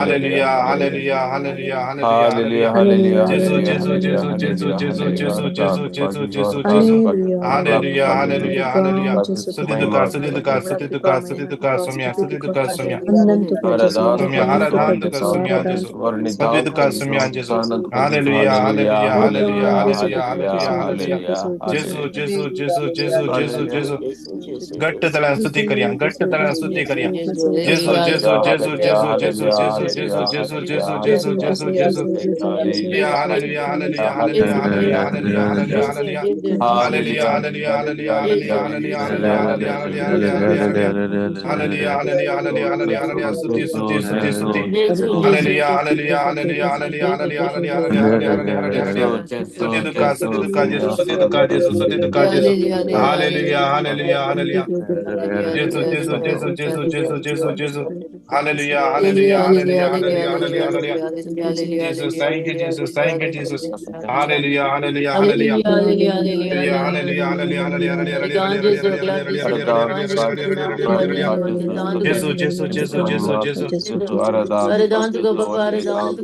Hallelujah, hallelujah, hallelujah, hallelujah, Hallelujah, hallelujah. hallelujah, Jesus, hallelujah, Jesus, hallelujah, Jesus, Jesus, hallelujah, Jesus, hallelujah. Jesus, God, Jesus, God Jesus, is our Jesus, God, Jesus. God is our rock, Hallelujah, hallelujah. hallelujah, hallelujah. Magnify, Sudhituka, magnify. Sudhituka, Sudhituka, Sudhituka, Sumya, Sudhituka, Sumya. Aradhan, Sumya, Padisuvan, Haradhantuka, Tukan, Sumya, Jesus. Varnidhan, Sudhituka, Sumya, Padisuvan, Jesus. Tukan, Padisuvan, Hallelujah, hallelujah, hallelujah, hallelujah, hallelujah, hallelujah, hallelujah, hallelujah, hallelujah. hallelujah, Jesus, hallelujah, Jesus, Jesus, Jesus, Jesus, hallelujah. Jesus. घट तला स्तुति करिया घट तला स्तुति करिया जेसु जेसु जेसु Hallelujah, जेसु जेसु जेसु hallelujah, जेसु जेसु hallelujah, जेसु जेसु hallelujah, जेसु जेसु hallelujah, hallelujah hallelujah hallelujah, hallelujah hallelujah, hallelujah hallelujah hallelujah, hallelujah hallelujah hallelujah, hallelujah hallelujah hallelujah, hallelujah hallelujah, hallelujah hallelujah hallelujah hallelujah hallelujah hallelujah hallelujah hallelujah hallelujah hallelujah स्तुति स्तुति स्तुति स्तुति hallelujah hallelujah hallelujah hallelujah hallelujah hallelujah hallelujah hallelujah hallelujah स्तुति दुका जेसु स्तुति दुका जेसु स्तुति दुका जेसु hallelujah hallelujah hallelujah Jesus, Jesus, Jesus, Jesus, Jesus, Jesus, Jesus. Hallelujah, hallelujah, hallelujah, hallelujah, hallelujah, hallelujah. Jesus, thank you, Jesus, thank you, Jesus. Hallelujah, hallelujah, hallelujah. Hallelujah, hallelujah, hallelujah, hallelujah, hallelujah, hallelujah, hallelujah, Aradhan, hallelujah, God, God, hallelujah. God, Jesus, Jesus, Jesus, Jesus, Jesus, Jesus, Jesus, Mahima, Jesus. Jesus, Aradhan, Jesus, Lord, Nidhan, Lord,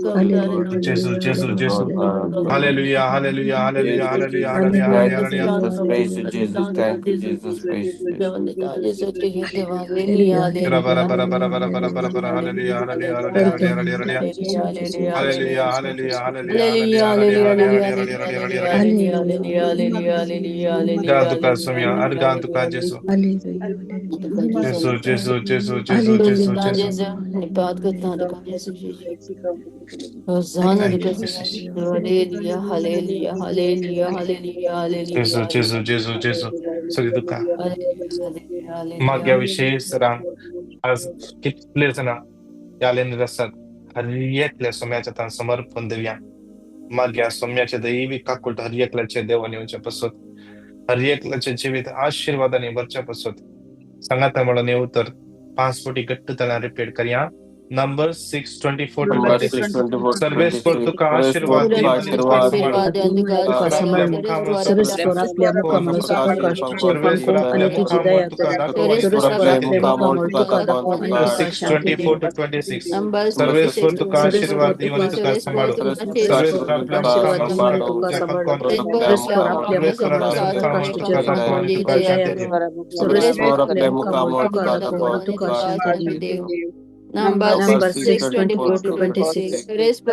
Jesus, Jesus, Jesus. Lord, God, Hallelujah, hallelujah, hallelujah, Jesus, hallelujah, Jesus, hallelujah, thank hallelujah, you, hallelujah. Jesus, praise you, Jesus, thank you, Jesus, praise you, Jesus. Bara, bara, bara, bara, bara, bara, bara, bara. Hallelujah, hallelujah, hallelujah, hallelujah, hallelujah. Hallelujah, hallelujah, hallelujah, hallelujah, hallelujah, hallelujah, hallelujah, hallelujah, hallelujah. Gantu ka sumya, argantu ka Jesu. Jesu, Jesu, Jesu, Jesu, Jesu, Jesu. Thank you, Jesus. Jesu, Jesu, Jesu, Jesu. Sugituka. Magyaviषयी Sarang आज कितले जण यालेन रसात हरियेतल्या सोम्याच्या तान समर्पण देऊया माग्या सोम्याच्या दैवी काकुट हरियेकल्याचे देवानेवच्या पसोत हरियेकल्याचे जीवित आशीर्वादाने वरच्या पसोत सांगा मला नेऊ तर 5 कोटी गट्ट त्याला रिपीट करिया number 6:24 to Number 26 624 to Sarveshwar 26. Tuka Praise God आशीर्वाद to देव आणि तुका Ashirvad, सांभाळो God, परस्परापल्या मुखामुळे Praise God to Ashir, परस्परापल्या मुखामुळे तुका दाखव आणि तुका Suraswara Shanti Dev Mukamol to Kadakan to The God. 6:24 to 26 Number Sarveshwar तुका 624 आशीर्वाद to देव आणि 26. तुका सांभाळो Suraswara सर्वेश्वर Kashir आपल्या Kashir मुखामुळे Pado, तुझ्या पंखाने Suraswara Mukamol to Sarveshwar आपल्या Kadakan, मुखामुळे Kadakan Tuka to दाखव Jidaya. आणि तुका शांती दे Suraswara Mukamol to Kadakan to God. Number 624 to 26.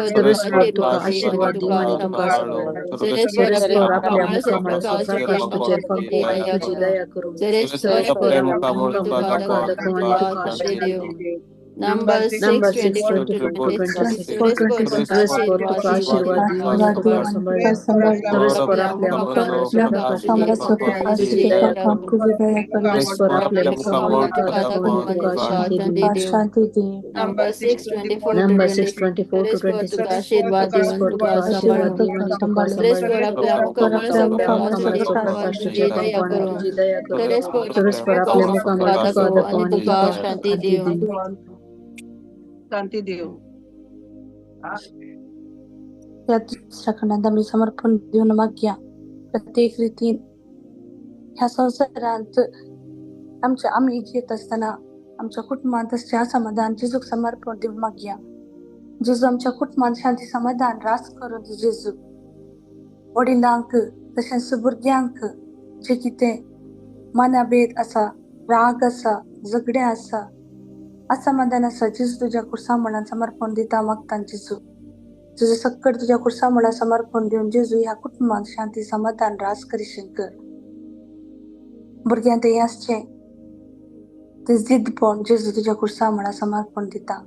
Suraswara Kashir Pado, Kakalo, Suraswara Mukamol to Kadakan Kashir Pado, Suraswara Mukamol to Kadakan to God, Kashir. Number Number 624 624 to to 26. 26. Suraswara Mukamol to Kadakan. Suraswara Mukamol to Kashir Pado, Resvora Plemukamol to Kadakan to God. Number 624 to Number 26. 624 to 26. Arishwar Devan to Resportuka Kasamal. Ashirvad Devani to Kasamal. Arishwar Prabhu Mukamal Sabha Mukamal Kashri to Kamal Prakash to Jidaya Chepampana to Karo. Jidaya Kuru. Arishwar Suraswara Mukamal Plemukamal to Sabha Kadakani to Anituka Shanti Kanti Dev. Di. या दुसऱ्या खंडात आम्ही समर्पण देऊन मागया प्रत्येक रीतीन ह्या संसारात आम्ही येत असताना आमच्या कुटुंबात असल्या समाधान जेजूक समर्पण देऊन मागया जेजू आमच्या कुटुंबात शांती समाधान रास करून दे जेजू वडिलांक तशेंच भुरग्यांक जे कितें मनाभेद आसा राग आसा झगडे आसा असमाधान आसा जेजू तुज्या कुर्सा म्हणून समर्पण दिता मागता जेजू तुझे सक्कड तुझ्या कुर्सा म्हणून समर्पण देऊन जेजू ह्या कुटुंबात शांती समाधान रास करी शंकर भुरग्यां ते आसचें ते जिद्दपण जेजू तुझ्या कुर्सा म्हणून समर्पण दिता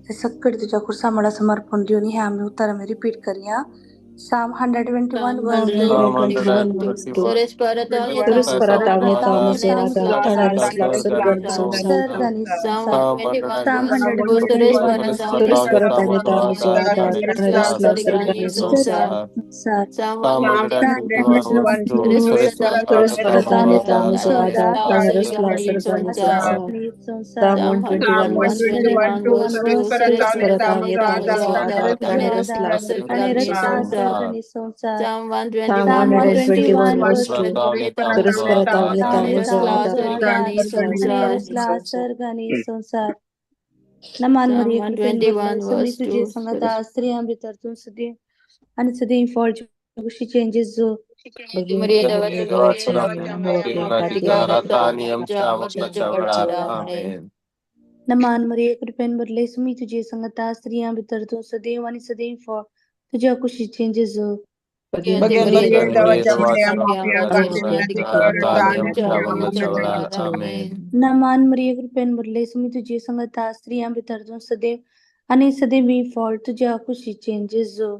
ते सक्कड तुझ्या कुर्सा म्हणून समर्पण देऊन हे आम्ही उतर आम्ही रिपीट करूया Psalm 121 verse 2 Psalm 121. Suresh Paratani Saraswara सर्गनी संसार Psalm Psalm Suresh 121 verse 2 Saraswara संसार Psalm Psalm 121 verse 2. संसार Psalm 121 verse 2 Suresh Paratani आणि रक्षा Saraswara सर्गनी संसार Psalm Psalm 121 121 verse 2 Nirasla Sargani Sansar Nirasla सर्गनी संसार नमान मरिये Psalm कृपेन 121 भरले मी verse तुझे 2. सांगत स्त्रियां भितरतून सदैव आणि सदैव फॉल खुशी चेंजेस जो Maria Maria dawaca dawaca gawacha kami Matika Ratani Raja amcha Pachapachara. Amen. नमान मरिये कृपेन भरले मी तुझे सांगत स्त्रियां भितरतून सदैव आणि सदैव फॉल तुझ्या खुशी चेंजेस जो Bagaimana Maria Maria Maria dawaca dawaca Maria dawaca Maria Mapia kami Pachapachara Katina Ratani Ratani amcha Amcha. Amen. नमान मरिये कृपेन भरले मी तुझे सांगत स्त्रियां भितरतून सदैव आणि सदैव फॉल तुझ्या खुशी चेंजेस जो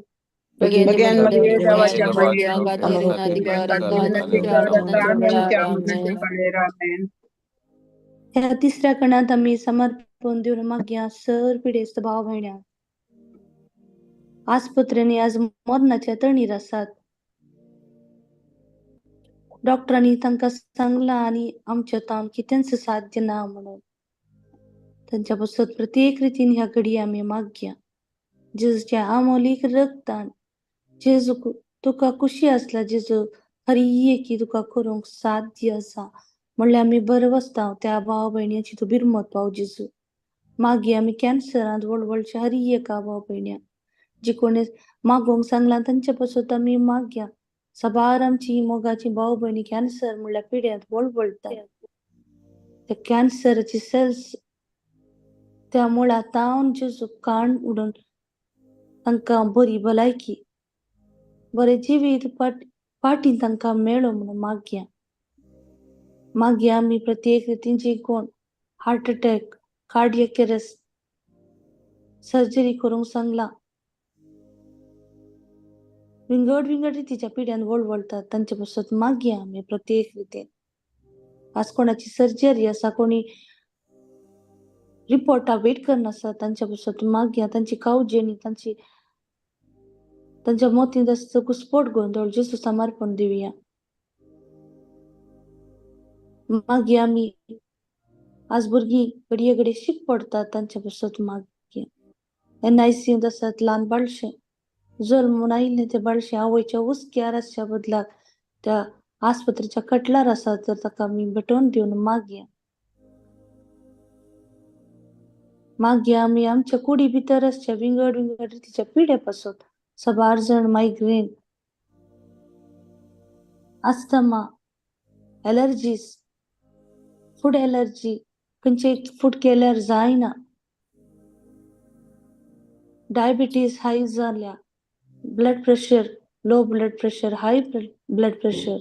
Bagaimana Bagian Maria Maria dawaca Maria dawaca Maria Maria dawaca Pachapachara kami Katarina Mapia Digarika Katina Ratani Nacha Ratani Pachapachara. Amcha Amen. Amen. ह्या तिसऱ्या कणात आम्ही समर्पण देऊन मागया सर पिढे स्वभाव भयण्या आस्पत्र्याने आज मरणाच्या तळणीर आसात. डॉक्टरांनी तांकां सांगला आणि आमच्या तान कितेंच साध्य ना म्हणून तांच्या पासत प्रत्येक रितीन ह्या घडी आम्ही मागया जेजूच्या अमोलीक रगतान जेजू तुका खुशी असला जेजू खरी की तुका करूंक साध्य असा म्हणल्यार आमी बरे वसता त्या भाव भयणीची तू बिरमत पाव जेजू मागी आमी कॅन्सरांत व्हडच्या हरी एका भाव भयण्या जी कोणी मागोंक सांगला तांच्या पासत आमी मागया सबार आमची मोगाची भाव भयणी कॅन्सर म्हणल्यार पिड्यांत वळवळटा त्या कॅन्सराची सेल्स त्या मुळा तावन जेजू काण उडोवन तांकां बरी भलायकी बरे जिवीत पाटी तांकां मेळो म्हणून मागया आमी प्रत्येक रितीन जी कोण heart attack cardiac arrest surgery करूंक सांगला विंगड रितीच्या पिड्यान वळवळतात तांचे पासत मागया आमी प्रत्येक रितीन आज कोणाची सर्जरी आसा कोणी रिपोर्टा वेट करना आसा तांच्या पासत मागया तांची कावजेनी तांच्या मोतीन जास्त घुसपोट गोंधळ जेजू समर्पण दिवया मागया आमी आज भुरगीं घडये घडये शीक पडतात तांच्या पासत मागया NICU आसात ल्हान बाळशे जल्मून आयिल्ले ते बाळशे आवयच्या उस्क्यार आसच्या बदलाक त्या आस्पत्रेच्या कटलार आसात तर ताका आमी भेटोवन दिवन मागया आमी आमच्या कुडी भितर आसच्या विंगड रितीच्या पिड्या पासत सबार जण migraine asthma allergies food allergy खंयचे फूड केल्यार जायना डायबिटीज हाय जाल्या blood pressure low blood pressure high blood pressure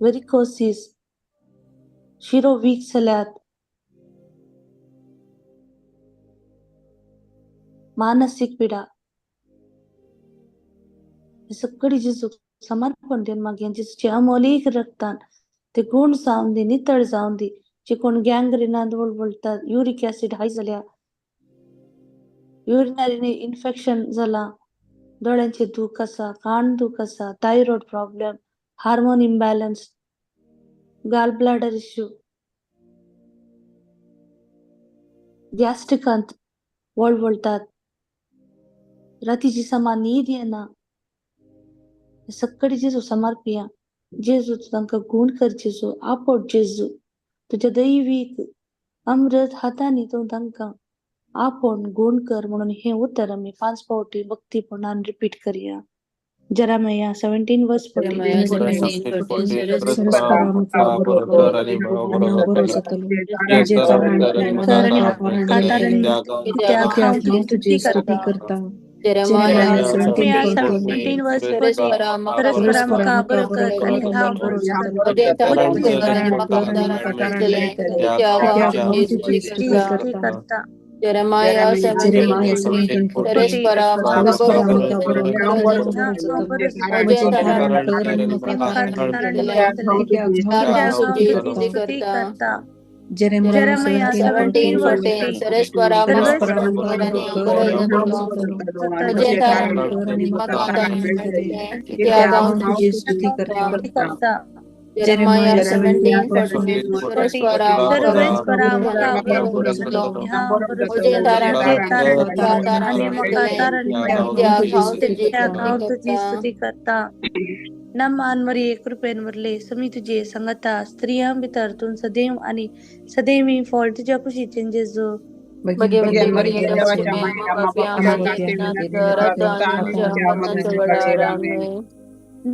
varicosis शिरो वीक जाल्यात मानसिक पिडा हे सगळी जेजू समर्पण देऊन मागया जेजूचे अमोलीक रक्तान ते गुण जावन दी नितळ जावन दी जे कोण गँग्रिनांत वळवळतात युरिक ऍसिड हाय जाल्या युरिनरी इन्फेक्शन जाला दोळ्यांचे दूख आसा कान दूख आसा थायरॉइड प्रॉब्लेम हार्मोन इम्बॅलन्स गाल ब्लॅडर इश्यू गॅस्ट्रिकांत वळवळतात रातीची समान न्हीद येना हे सगळी जेजू समर्पिया जेजू तांकां गुण कर जेजू आपट जेजू तुझ्या दैवीक अमृत हातांनी तूं तांकां आपण गुण कर म्हणून हे उत्तर आमी 5 फावटी भक्तीपणान रिपीट करूया जेरेमिया 17 वर्स 14 Jeremiah 17:14 Jeremiah Jeremiah 17:14 17 verse Suresh 14 Paramaka परस्परा मका बरकत आणि हा भरोसा Udetaran Makataran Mustale Tiaga स्तुती करता Jeremiah 17:14 Suresh Paramaka Udetaran स्तुती करता Jeremiah 17:14 Suresh Paramaka करता Jeremiah 17:14 Suresh सर्वेच परा मका Paramaka स्तुती करता नमान मरिये कृपेनवरले समी तुझे संगता स्त्रियां भितरतून सदैव आणि सदैव मी फळ तुझ्या कुशीचे जेजू Bhagavate Maria देवाच्या माया पाप्या खातीर विनंती करता आणि आमच्या मरणाच्या वेळार आमेन.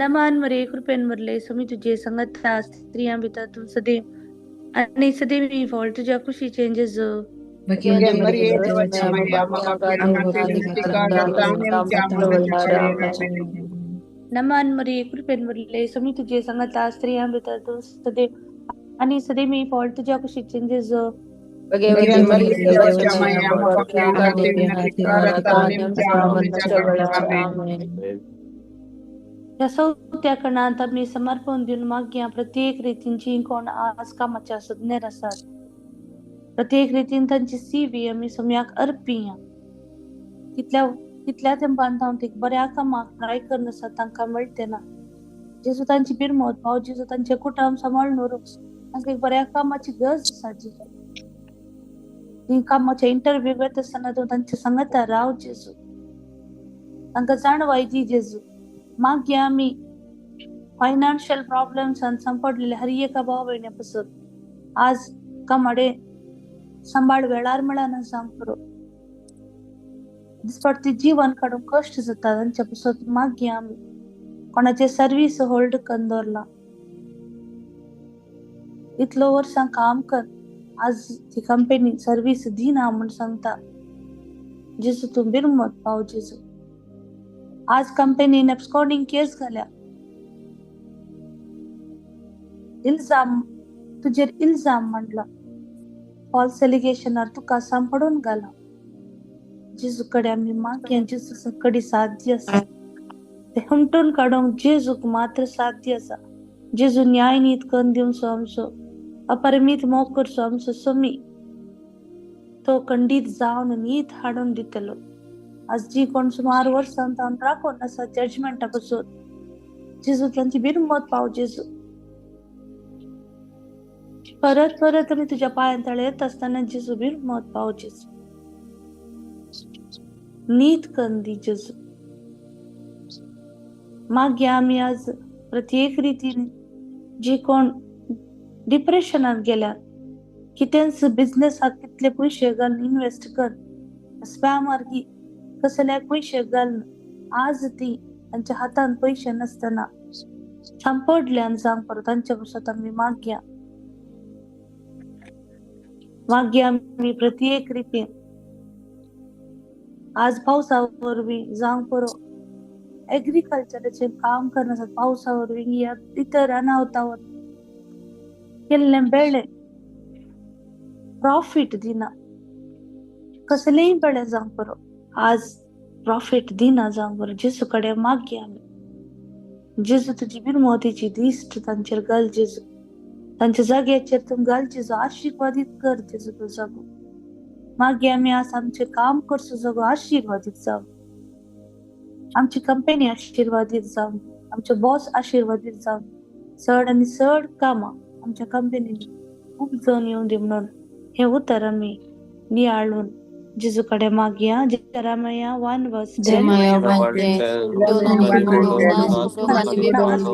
नमान मरिये कृपेनवरले समी तुझे संगता स्त्रियां भितरतून सदैव आणि सदैव मी फळ तुझ्या कुशीचे जेजू Bhagavate Maria देवाच्या माया पाप्या खातीर विनंती करता आणि आमच्या मरणाच्या वेळार आमेन. नमान मरिये कृपेनवरले समी तुझे संगता स्त्रियां भितरतून सदैव आणि सदैव मी फळ तुझ्या कुशीचे जेजू Bhagavate Maria देवाच्या माया पाप्या खातीर विनंती करता आणि आमच्या मरणाच्या वेळार आमेन. या चौथ्या कणांत आम्ही समर्पण देऊन मागया प्रत्येक रितींची कोण आज कामाच्या सुज्ञर असतात प्रत्येक रितीन तांची सीवी आम्ही सम्याक अर्पिया तितल्या तेंपान तांतीक बऱ्या कामाक ट्राय करन आसा तांकां मेळटे ना जेजू तांची बिरमत भाव जेजू तांचे कुटुंब सांभाळून तांकां एक बऱ्या कामाची गरज आसा जी कामाचे इंटरव्ह्यू घेत असताना तूं तांचे सांगता राव जेजू तांकां जाणवाय दी जेजू मागया आम्ही फायनान्शियल प्रॉब्लेम्स संपडलेले हर एका भाव भयण्यापासून आज कामाडे सांभाळ वेळार मेळना सांग करो दिसपट्टी जीवन काडून कष्ट जाता तांच्या पासून मागया आम्ही कोणाचे सर्व्हिस होल्ड करून दवरला इतलो वर्सां काम कर आज ती कंपनी सर्व्हिस दिना म्हण सांगता जेजू तूं बिरमत पाव जेजू आज कंपनीने एब्सकॉर्डिंग केस घाल्या इल्जाम तुझेर इल्जाम म्हणला फॉल्स एलिगेशनार तुका सांपडून घाला जेजू कडे आम्ही मागया जेजू कडे साध्य आसा ते हुमटून काडूंक जेजूक मात्र साध्य आसा जेजू न्याय नीत करून दिवचो आमचो अपरिमित मोग करचो आमचो समी तो खंडीत जावन नीत हाडून दितलो आज जी कोण सुमार वर्सां तावन राखून आसा जजमेंटा पासून जेजू तांची बिरमत पाव जेजू परत परत आमी तुझ्या पांयां तळे येत असताना जेजू बिरमत पाव जेजू नीत कंदी जेजू मागया आमी आज प्रत्येक रितीन जी कोण डिप्रेशनात गेल्या कितेंच बिझनेसाक कितले पयशे घालून इन्वेस्ट कर स्पॅम मार्गी कसल्याक पयशे घालून आज ती तांच्या हातान पयशे नसताना सांपडल्यान सांग पर तांच्या पासून आमी मागया आमी प्रत्येक रितीन आज पावसा वरवीं जावं परो एग्रीकल्चराचे काम करण्यासाठी पावसा वरवीं या इतर अनाहुतावर केल्ले बेळे प्रॉफिट दिना कसलेय बेळे जावं परो आज प्रॉफिट दिना जावं परो जेजू कडे मागया आमी जेजू तुजी बिरमतीची दिश्ट तांचेर घाल जेजू तांच्या जाग्याचेर तूं घाल जेजू आशिर्वादीत कर जेजू तूं जागो मागया आमी आज आमचे काम करचो जागो आशिर्वादीत जावं आमची कंपनी आशिर्वादीत जावं आमचे बॉस आशिर्वादीत जावं चड आनी चड कामां आमच्या कंपनीनी खूब जण येवन दी म्हणून हे उतर आमी नियाळून जेजू कडे मागया Jeremiah 1:10 Jeremiah 1:10 Dono ni nas kuruhani bibono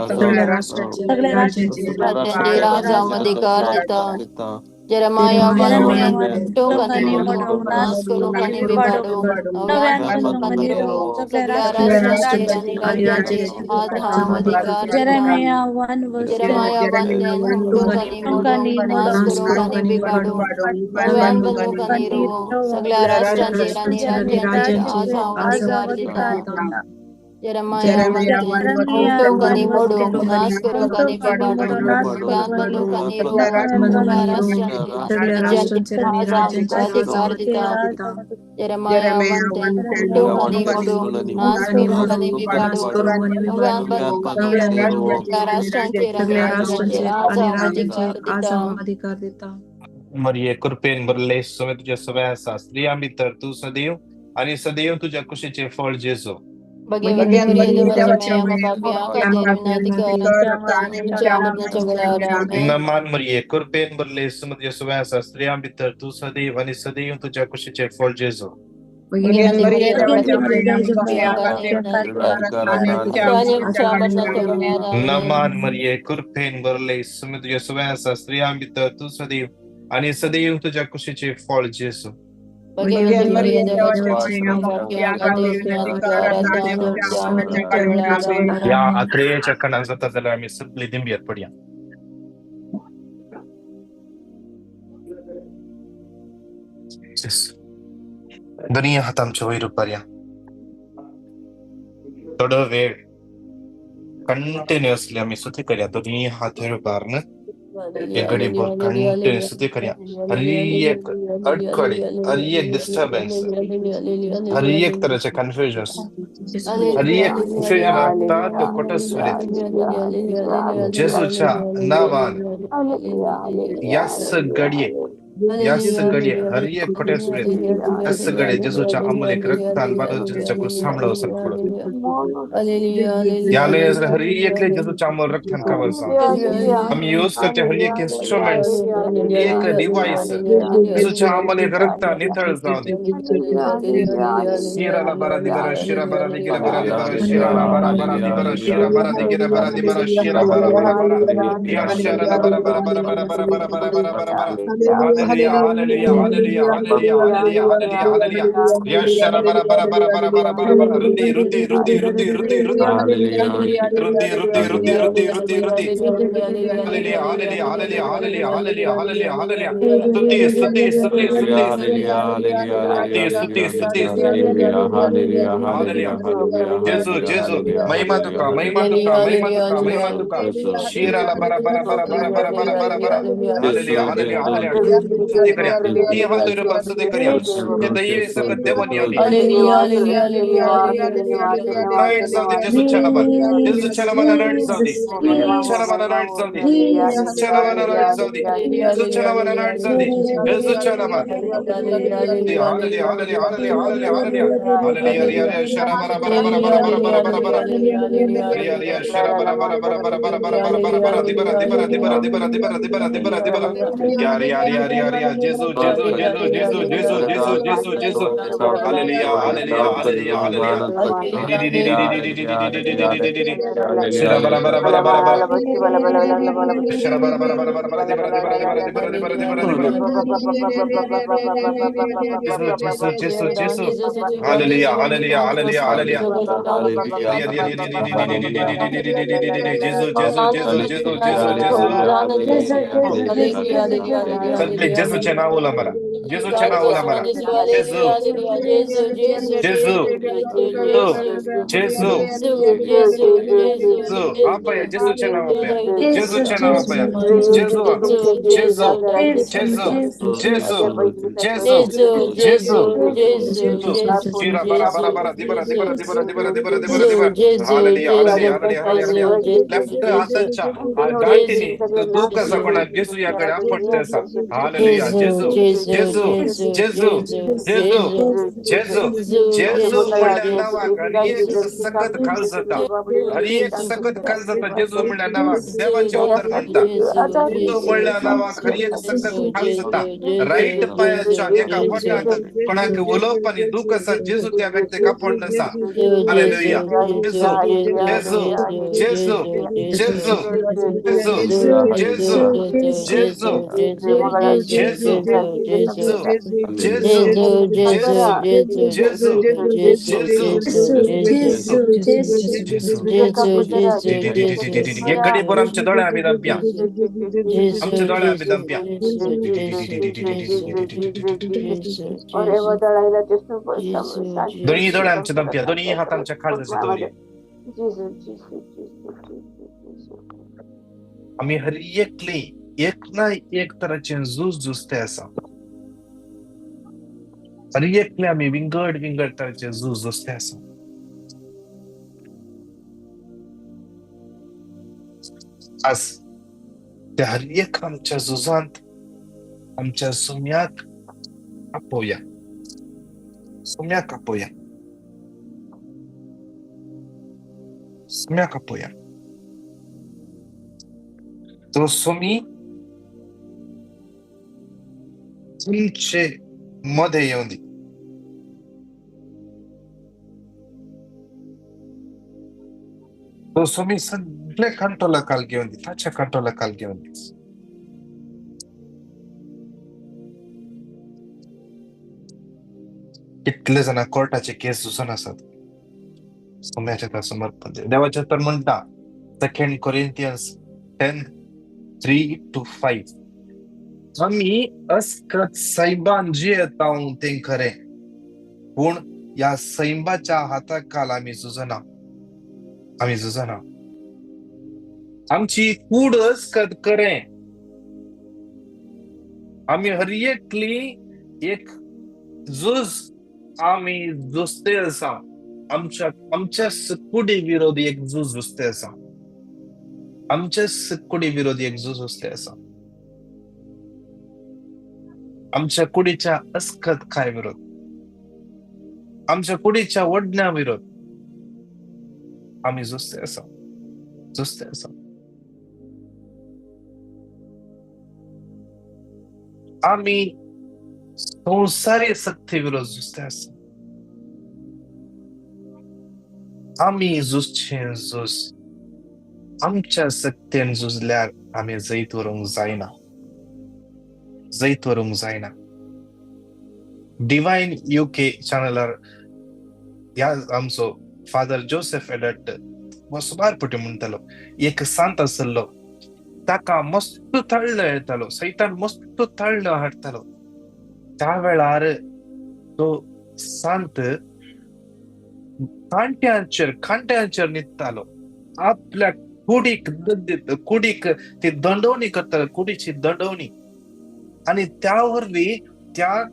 सगळ्या राष्ट्राचे सगळ्या राज्याचे राज्यांचे राजामध्ये दिता Jeremiah 1:10 टोकनी मोडो नास कुरुहani बिबाडो नव्यान बंधनिरो सगळ्या राष्ट्राचे आणि राज्याचे अधिकार जेरमाया 1:10 Jeremiah 1:10 टोकनी मोडो नास कुरुहani बिबाडो नव्यान बंधनिरो सगळ्या राष्ट्राचे आणि राज्यांचे अधिकार दिता Jeremiah 1:10 टोकनी मोडो नास कुरुहani बिबाडो नव्यान बंधनिरो सगळ्या राष्ट्राचे आणि राज्यांचे अधिकार दिता Jeremiah 1:10 टोकनी मोडो नास कुरुहani बिबाडो नव्यान बंधनिरो सगळ्या राष्ट्राचे आणि राज्यांचे अधिकार दिता मरिये कृपेन भरले समय तुझ्या सगळ्या आसा स्त्रियां भितर तू सदैव आणि सदैव तुझ्या कुशीचे फळ जेजू Bhagavate Maria देवाच्या माया पाप्या खातीर विनंती करता आणि आमच्या मरणाच्या वेळार आमेन. नमान मरिये कृपेन भरले समय तुझ्या सगळ्या आसा स्त्रियां भितर तू सदैव आणि सदैव तुझ्या कुशीचे फळ जेजू भगिनी मरिये देवाच्या मर्यादा प्रेम जपा या त्या कार्यक्रमात कार्यक्रमात नमान मरिये कृपेन भरले तुम्ही तुझ्या सगळ्या स्त्रियां भितर तू सदैव आणि सदैव तुझ्या कुशीचे फळ जेसू. भगिनी मरिये देवाच्या प्रेम या कार्यक्रमात या अत्रेच्या कणांचा त्याला आम्ही सगळी दिंबियत पडया. दोन्ही हात आमच्या वैर पर्या थोडं वेळ कंटिन्युअसली आम्ही सुते कर्या दोन्ही हात वैर पारन एक घडी भर कंटिन्यू सुते कर्या. हरी एक अडखळी, हरी एक डिस्टर्बन्स, हरी एक तरहचे कन्फ्युजन्स, हरी एक कन्फ्युजन आता तो कुठं सुरेत जेसूच्या नावान यास घडिये हरी एक खोटे सुरेत यास घडे जेसूच्या अमूल एक रक्तान बादल जेसूच्या सांभाळव सरखोड याले हरी एकले जेसूच्या अमूल रक्तान खबर सांग आम्ही यूज करते हरी एक इंस्ट्रुमेंट्स एक डिवाइस जेसूच्या अमूल एक रक्ता निथळ जाऊ दे. शिराला बरा दिबरा शिरा बरा दिगेरा बरा दिबरा शिराला बरा बरा दिबरा शिरा बरा दिगेरा बरा दिबरा शिरा बरा बरा बरा या शिराला बरा बरा बरा बरा बरा बरा बरा बरा बरा बरा. Hallelujah, hallelujah, hallelujah, hallelujah, hallelujah, hallelujah, hallelujah. Ya shara bara bara bara bara bara bara bara rudi rudi rudi rudi rudi rudi rudi rudi rudi rudi rudi rudi. Hallelujah, hallelujah, hallelujah, hallelujah, hallelujah, hallelujah, hallelujah. Stuti stuti stuti stuti stuti stuti stuti. Hallelujah. Jesu Jesu महिमा तुका महिमा तुका महिमा तुका महिमा तुका Shirala bara bara bara bara bara bara bara bara. Hallelujah, hallelujah, hallelujah. स्तुती करूया ती हातोर पण स्तुती करूया ते दैवी सकत देवानी आली नाईट जाऊ दे जेसूच्या नावात जेसूच्या नावाने नाईट जाऊ दे जेसूच्या नावाने नाईट जाऊ दे जेसूच्या नावाने नाईट जाऊ दे जेसूच्या नावाने नाईट जाऊ दे जेसूच्या नावात hallelujah hallelujah hallelujah hallelujah hallelujah hallelujah रे शरा बरा बरा बरा बरा बरा बरा बरा बरा रे रे शरा बरा बरा बरा बरा बरा बरा बरा बरा बरा दिबरा दिबरा दिबरा दिबरा दिबरा दिबरा दिबरा दिबरा यार यार यार यार यार जेसू जेसू जेसू जेसू जेसू जेसू जेसू जेसू हालेलुया हालेलुया हालेलुया हालेलुया शिरा बरा बरा बरा बरा बरा शिरा बरा बरा बरा बरा बरा दिबरा दिबरा दिबरा दिबरा दिबरा दिबरा दिबरा जेसू जेसू जेसू हालेलुया हालेलुया हालेलुया हालेलुया जेसू जेसू जेसू जेसू जेसू जेसू सगळे जेसूचे नाव ओला मला जेसूचे नाव ओला मला जेसू जेसू तो जेसू जेसू आपया जेसूचे नाव आपया जेसूचे नाव आपया जेसू जेसू जेसू जेसू जेसू जेसू शिरा बरा बरा बरा दिबरा दिबरा दिबरा दिबरा दिबरा दिबरा दिबरा hallelujah hallelujah hallelujah hallelujah left हाताच्या गाठीने तो दुःखाचा कोणा जेसू याकडे आपटते सा हालेलुया जेसू जेसू जेसू जेसू जेसू जेसू म्हणल्या नावाक हरी एक सकत खाल जाता हरी एक सकत खाल जाता जेसू म्हणल्या नावाक देवाचे उत्तर म्हणता तो म्हणल्या नावाक हरी एक सकत खाल जाता राईट पायाच्या एका बोटात कोणाक उलोवपानी दुःख असा जेसू त्या व्यक्तीक आपटन सा हालेलुया जेसू जेसू जेसू जेसू जेसू जेसू जेसू जेसू जेसू एक घडी पर आमच्या दोळ्या आम्ही दंप्या आमच्या दोळ्या आम्ही दंप्या दोन्ही दोळ्या आमच्या दंप्या दोन्ही हात आमच्या खालच्या दोरी आम्ही हर एकले एक ना एक तराचे झुजते असा हर एकले आम्ही विंगड विंगड तराचे झुजते असा आज त्या हर एक आमच्या झुजांत आमच्या सुम्याक आपोया सुम्याक आपोया सुम्याक आपोया तो सुमी तुमचे मध्ये येऊन दे तो सोमी सगळे कंट्रोल काल घेऊन दी ताच्या कंट्रोल काल घेऊन दी कितले जण कोर्टाचे केस जुसून असतात सोम्याच्या समर्पण देवाच्या तर म्हणता 2 Corinthians 10:3-5 आम्ही अस्कत सैबान जे येताव ते खरे पण या सैबाच्या हाताखाल आम्ही झुजना आमची कूड अस्कत करे आम्ही हर एकली एक झुज आम्ही झुजते असा आमच्या कुडी विरोधी एक झुज झुजते असा आमच्या कुडी विरोधी एक झुज झुजते असा आमच्या कुडीच्या अस्कत काय विरोध आमच्या कुडीच्या वडण्या विरोध आम्ही झुजते असा आम्ही संसारी सक्ती विरोध झुजते असा आम्ही झुजचे झुज आमच्या सक्तेन झुजल्यार आम्ही जैत वरूंक जायना डिवाइन UK चॅनलार या आमचो फादर जोसेफ एडट वसबार पुटी म्हणतालो एक सांत आसलो ताका मस्त तळलो येतालो सैतान मस्त तळलो हाडतालो त्या वेळार तो सांत खांट्यांचेर न्हिदतालो आपल्या कुडीक ती दंडवणी करतालो कुडीची दंडवणी आणि त्यावरवी त्या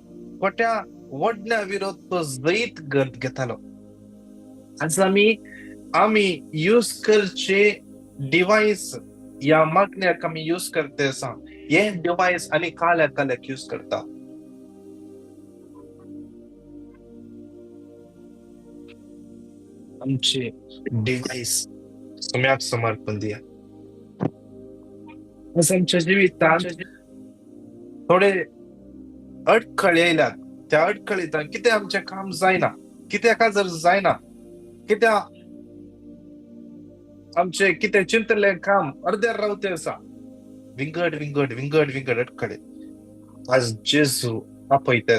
कोट्या वडण्या विरोध तो जैत घेतालो आज आम्ही यूज करचे डिवाइस या मागण्याक आम्ही यूज करते असा हे डिवाइस आणि काल्याक यूज करता आमचे डिवाइस सोम्याक समर्पण दिया आमच्या जिवितांत थोडे अडखळी येयल्यात त्या अडखळींत कितें आमचें काम जायना कित्याक जर जायना कित्या आमचे कितें चिंतलें काम अर्द्यार रावते आसा विंगड अडखळे आज जेजू आपयते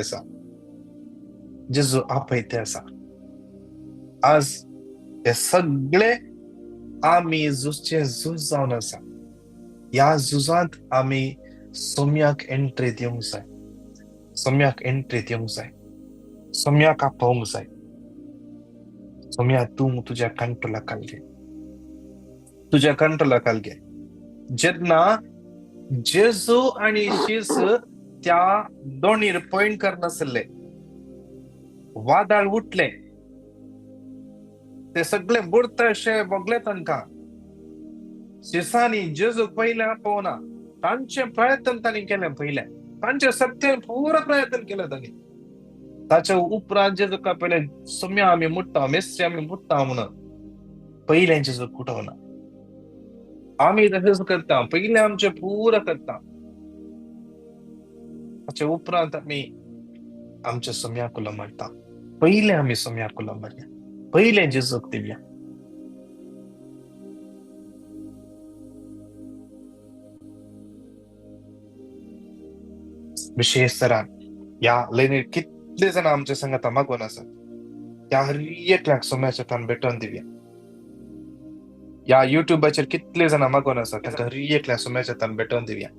आसा आज हे सगळे आम्ही झुजचे झूज जावन आसा या झुजांत आम्ही सोम्याक एंट्री दिवंक जाय सोम्याक आपोवंक जाय सोम्या तूं तुज्या कंट्रोलाकाल घे जेन्ना जेजू आणि शीस त्या दोणीर पॉइंट करनासले वादळ उठले ते सगळे बुडता अशे भोगले तांकां शिसांनी जेजू पयले आपोवना तांचे प्रयत्न तांणी केले पयले तांचे सत्य पुरो प्रयत्न केले तांणी ताच्या उपरांत जेजूका पयले सोम्या आमी मुट्टा मेस्सी आमी मुट्टा म्हणून पयले जेजू कुटवना आमी तशेंच करता पयले आमचे पुरो करता ताच्या उपरांत आमी आमच्या सोम्याक उलो मारता पयले आमी सोम्याक उलो मारया पयले जेजूक दिवया विशेष तरान या लायनीर कितले जाण आमच्या संगत मागोन आसात त्या हर एकल्याक सोम्याच्या तान भेटोवन दिवया या युट्यूबाचेर कितले जाण मागोन आसात तांकां हर एकल्याक सोम्याच्या तान भेटोवन दिवया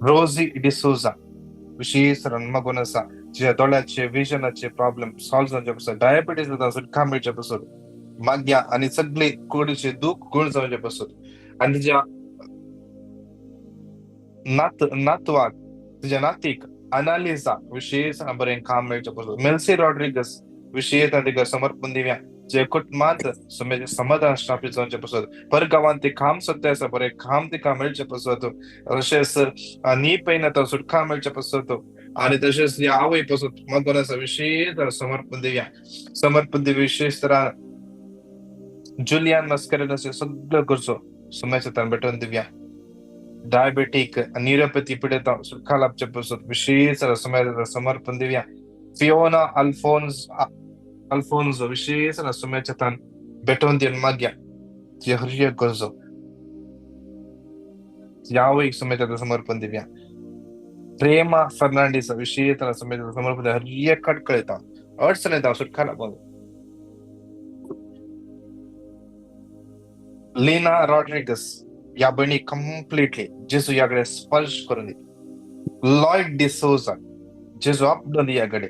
रोजी डिसोजा विशेष तरान मागोन आसा जे दोळ्याचे विजनाचे प्रॉब्लेम सॉल्व जावचे पासून डायबिटीज सुटका मेळचे पासून माग्या आणि सगळे कोडीचे दुःख गुण जावचे पासून आणि ज्या नातवाक तुझ्या नातीक अनालिजा विशेष बरें काम मेळचे पासून मेल्सी रॉड्रिगस विशेष ताका समर्पण दिवया जे कुटुंबांत सोम्याचे समाधान स्थापीत जावचे पासून परगांवांत ते काम सत्य आसा बरें काम तिका मेळचे पासून तशेंच नी पैन सुटका मेळचे पासून आणि तशेंच या आवय पासून मागोन आसा विशेष समर्पण दिवया विशेष तरान जुलियन मस्करेनाचे सगळ्यो गरजो सोम्याच्या तान भेटोवन दिवया डायबेटिक न्यूरोपॅथी पीडित सुटका लाभचे पासून विशेष सोम्याच्या समर्पण दिवया फिओना अल्फोन्स Alfonso विशेष na sumechatan beton din magya ती हरिय गरजो यावे समेत समर्पण दिव्या प्रेमा फर्नांडिस विषय समेत समर्पण हरिय कळता अडचण येतात सुटका बघ लीना रॉड्रिगस या बहिणी कम्प्लिटली जेसू याकडे स्पर्श करून दे लॉयड डिसोजा जेसू आपडून याकडे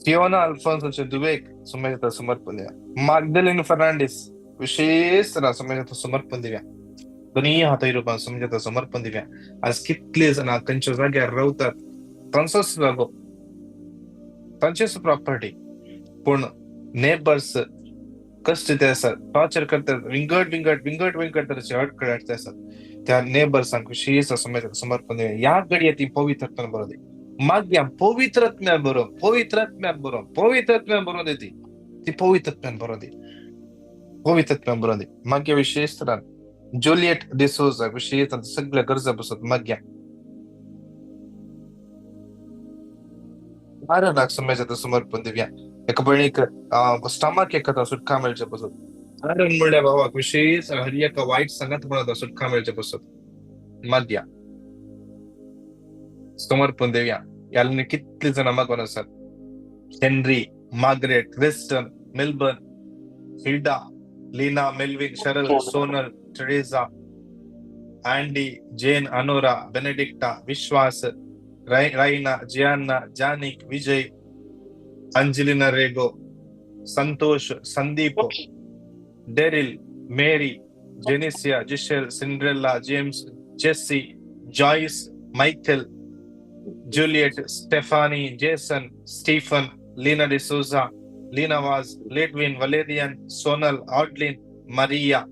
फियोना अल्फोन्सोचे दुवेक समेत समर्पण द्या मॅग्दलिन फर्नांडिस विशेष समेत समर्पण दिव्या दोन्ही हाताई रूपात समजत समर्पण दिव्या आज कितले जण कंच्या जाग्यार रावतात तांचोच जागो तांचेच प्रॉपर्टी पूण नेबर्स कष्ट ते असतात टॉर्चर करतात विंगट तरेचे अडखळ ते असतात त्या नेबर्सांक विशेष समर्पण दिव्या या घडये ती पवित्रत्म्यान बरो दे माग्या पवित्रत्म्यान बरो दे ती पवित्रत्म्यान बरो दे माग्या विशेष जूलियट डिसोजा विषयी सगळ्या गरजा बसत माग्या आरनाक समजात समर्पण दिव्या एका बहिणीक स्टमक एखादा सुटका मेळच्या बसत आरण म्हणल्या भावाक विषयी हरी एका वाईट संगत म्हणत सुटका मेळच्या बसत माग्या समर्पण दिव्या याला कितले जण मागून असतात Henry Margaret Kristen Melbourne Hilda Lina Melvin Cheryl Sonal Teresa, Andy, Jane, Anora, Benedicta, Vishwas, Raina, Gianna, Janik, Vijay, Angelina Rego, Santosh, Sandeep, Daryl, Mary, Genesia, Giselle, Cinderella, James, Jesse, Joyce, Michael, Juliet, Stephanie, Jason, Stephen, Lena D'Souza, Lena Vaz, Ledwin, Valerian, Sonal, Audlin, Maria,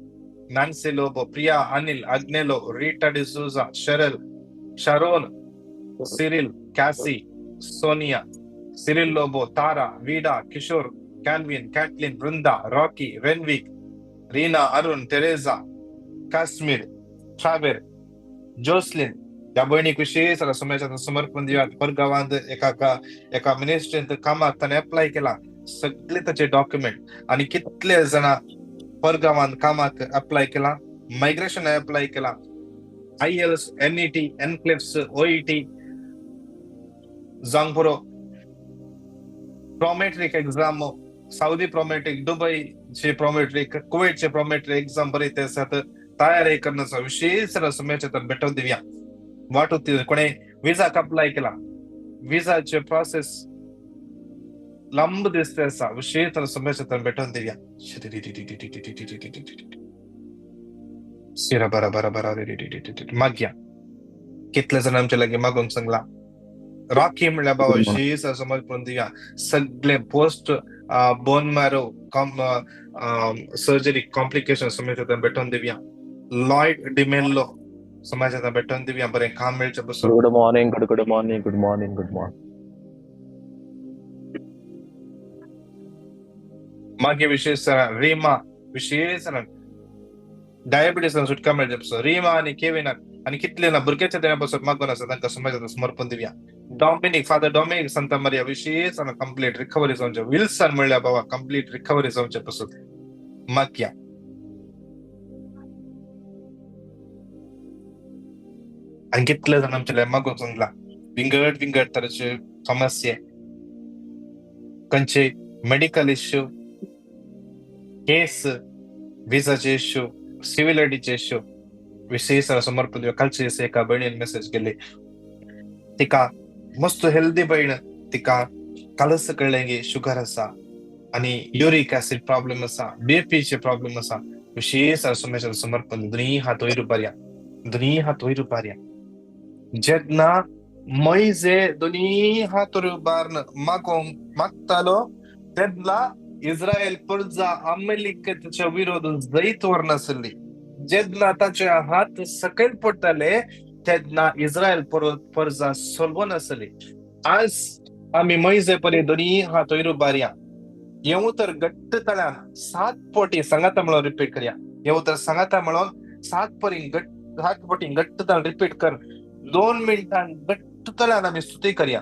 Nancy Lobo, Priya, Anil, Agnello, Rita D'Souza, Cheryl, Sharon, Cyril, Cassie, Sonia, Cyril Lobo, Tara, Vida, Kishore, Calvin, Kathleen, Brunda, Rocky, Renvik, Rina, Arun, Teresa, Kashmir, Traver, Jocelyn, या बहिणीक विशेष समाजात समर्पण दिव्या परगावांत एका मिनिस्ट्रींत कामाक ताणें apply केला सगळे त्याचे डॉक्युमेंट आणि कितले जण परगावांत कामाक अप्लाय केला मायग्रेशन अप्लाय केला IELTS NET NCLEX OET जांगपुरो प्रोमेट्रिक एग्जाम सौदी प्रोमेट्रिक दुबईचे प्रोमेट्रिक कुवेटचे प्रोमेट्रिक एग्जाम बरयते आसात तयारी करण्याचा विशेष समाजात भेटवून दिव्या वाटत कोणी विजा अप्लाय केला विजाचे प्रोसेस लांब दिसते असा विशेष समाजात भेटून दिव्या शिरा बरा माग्या कितले जण आमच्या लागी मागून सांगला रॉकी म्हणल्या बाबा विशेष समर्पण दिव्या सगळे post bone marrow surgery complication समाजात भेटून दिव्या लॉयड डिमेल्लो समाजात भेटून दिव्या बरे काम मेळचे बसून गुड मॉर्निंग मागे विशेष रीमा विशेष डायबिटीस सुटका मेळचे बसून रीमा आणि केविन आणि कितले ना भुरग्याच्या देण्यापासून मागून असतात तांकां समाजात समर्पण Divya Dominic father Dominic Santa Maria विशेष कंप्लीट रिकव्हरी जावचे विल्सन म्हणल्या बाबा कंप्लीट रिकव्हरी जावचे पासून माग्या आणि कितले जण आमच्या मागून सांगला विंगड तरेचे समस्ये कंचे मेडिकल इश्यू केस विजाचे इश्यू सिव्हिल आयडीचे इश्यू विशेष समर्पण दिव्या कालचे एका बहिणीन मेसेज केले तिका मस्त हेल्दी बहीण तिका कालच कळलें की शुगर आसा आणि युरिक ऍसिड प्रॉब्लेम आसा BP चे प्रॉब्लेम आसा विशेष समर्पण दोन्ही हात वयर उबारया जेन्ना मैजे दोन्ही हात उबारन मागतालो तेन्ना इस्रायल परजा अमेरिकेच्या विरोध जैत वर नासली जेन्ना ताचे हात सकयल पडटाले तेन्ना इस्रायल परजा सोलवून आसली आज आम्ही मैजे परी दोन्ही हात वयर उबारया येऊ तर घट्ट तळ्यान 7 पोटी सांगाता म्हणून रिपीट करया येऊ तर सांगाता म्हणून 7 पोटी घट्ट तळ रिपीट कर 2 मिनिटां घट्ट तळ्यान आम्ही स्तुती करया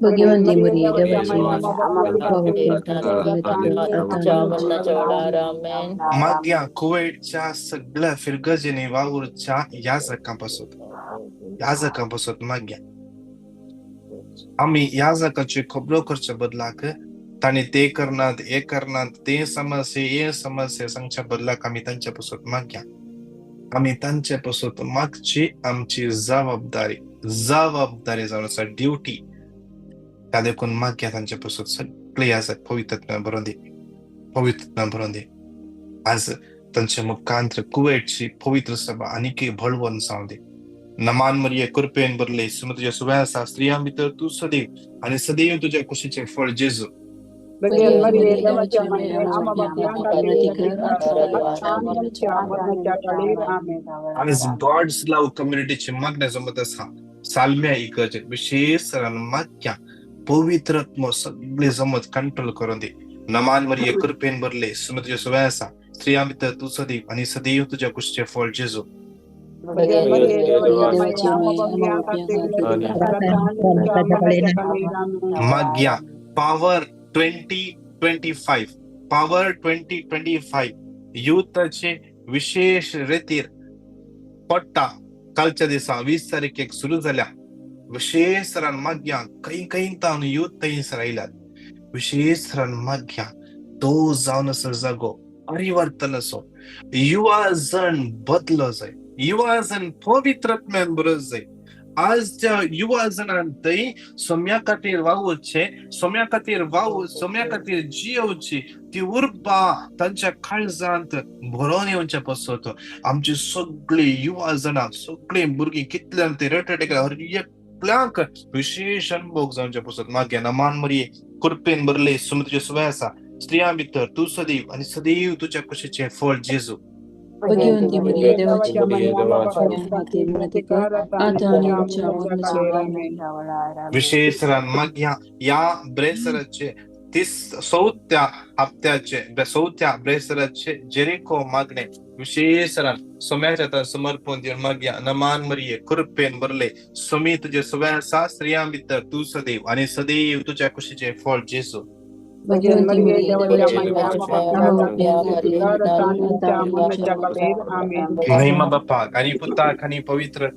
Bhagavan Dimuri, माग्या कुवेटच्या सगळ्या फिरगजीने वावरच्या याजकांपासून माग्या आम्ही याजकाची खबरो करच्या बदलाक ताणी ते करणार ते समस्या सांगच्या बदलाक आम्ही त्यांच्यापासून माग्या आम्ही त्यांच्यापासून मागची आमची जबाबदारी जाऊन असा ड्युटी त्या देखून माग्या त्यांच्यापासून सगळे याजक पवित्रत्व भरून दे आज त्यांच्या मुखांतर कुवेटची पवित्र सभा आणखी भळवून जाऊ दे नमान मरिये कृपेन बरले तुझ्या सुव्यासा स्त्रिया मित्र तू सदैव आणि सदैव तुझ्या कुशीचे फळ जेजू आज गॉड्स लव्ह कम्युनिटीचे मागण्या जमत असा सालम्या इकडचे विशेष माग्या पवित्रत्व सगळे जमत कंट्रोल करून दे नमान मरिये कृपेन बरले तुझ्या सुव्यासा स्त्रिया मित्र तू सदैव आणि सदैव तुझ्या कुशीचे फळ जेजू माग्या पॉवर 2025 युथचे विशेष रीतीर पट्टा कालच्या दिसा 20 तारीख सुरू झाल्या विशेष रन माग्या काही तान युथ तैस राहिल्यात विशेष रन माग्या तो जाऊन असं जगो परिवर्तन असो युवा जण बदलो जाय युवा जण पवित्रत्म्यान बरस जाय आज त्या युवा जणांतय सोम्या खातीर वावूचे सोम्या खातीर जियोची ती उर्बा तांच्या काळजांत भरोवन येवच्या पसत आमची सगळी युवा जणां सगळी भुरगीं कितल्यान ते रटटेक एकल्याक विशेष अनुभव जावच्या पसत मागे नमान मरिये कृपेन बरले तुझ्या सुव्यासा स्त्रिया भितर तू सदैव आणि सदैव तुझ्या कुशीचे फळ जेजू विशेष माग्या या ब्रेसरचे 4थ्या ब्रेसरचे जेरिको मागणे विशेष सोम्याच्या समर्पण देऊन माग्या नमान मरिये कृपेन बरले सोमी तुझे सुव्यासा स्त्रिया भितर तू सदैव आणि सदैव तुझ्या कुशीचे फळ जेजू महिमा बापा आणि पुता आणि पवित्र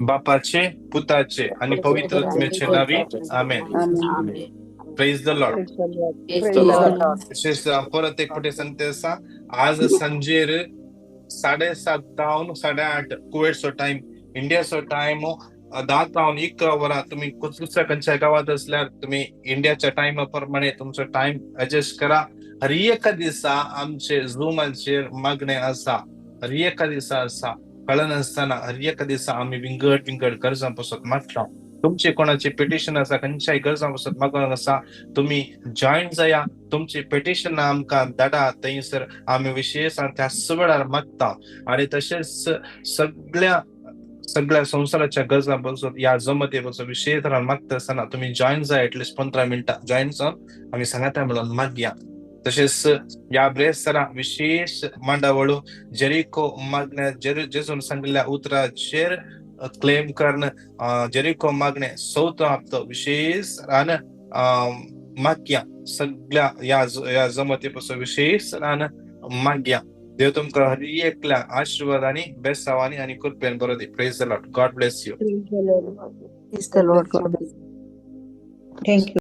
बापाचे पुताचे आणि पवित्रत्म्याचे नावी आमेन प्रेज द लॉर्ड परत एक कुठे सांगते असा आज संजेर 7:30 तावन 8:30 कुवेटचो टाइम इंडियाचो टाइम 10 तावन 11 वरां तुम्ही दुसऱ्या खंयच्या गावात असल्यार तुम्ही इंडियाच्या टाइमा प्रमाणे तुमचो टाइम ऍडजस्ट करा हर एका दिसा आमचे झूमाचेर मागणे असा हर एका दिसा असा कळन असताना हर एका दिसा आम्ही विंगड गरजां पासत मागता तुमचे कोणाचे पेटिशन असा खंयच्याय गरजां पासत मागूंक असा तुम्ही जॉईन जाया तुमचे पेटिशन आमकां धाडा थंयसर आम्ही विशेष त्या वेळार मागता आणि तशेंच सगळ्या संसाराच्या गरजा बसत या जमते बसत विशेष मागता असताना तुम्ही जॉईन जाय एटलिस्ट 15 मिनिटां जॉईन जावन आम्ही सांगात्या मिळून मागया तसेच या ब्रेसरा विशेष मांडावळू जेरिको मागण्या जेजून सांगलेल्या उतराचेर क्लेम करणं जेरिको मागणे 4थो हप्तो विशेष माग्या सगळ्या या जमतेपासून विशेष माग्या देव तुमकां हर एकल्या आशीर्वादांनी बेसावांनी आणि कृपेन बरो दी praise the Lord God bless you Praise the Lord. God bless. Thank you.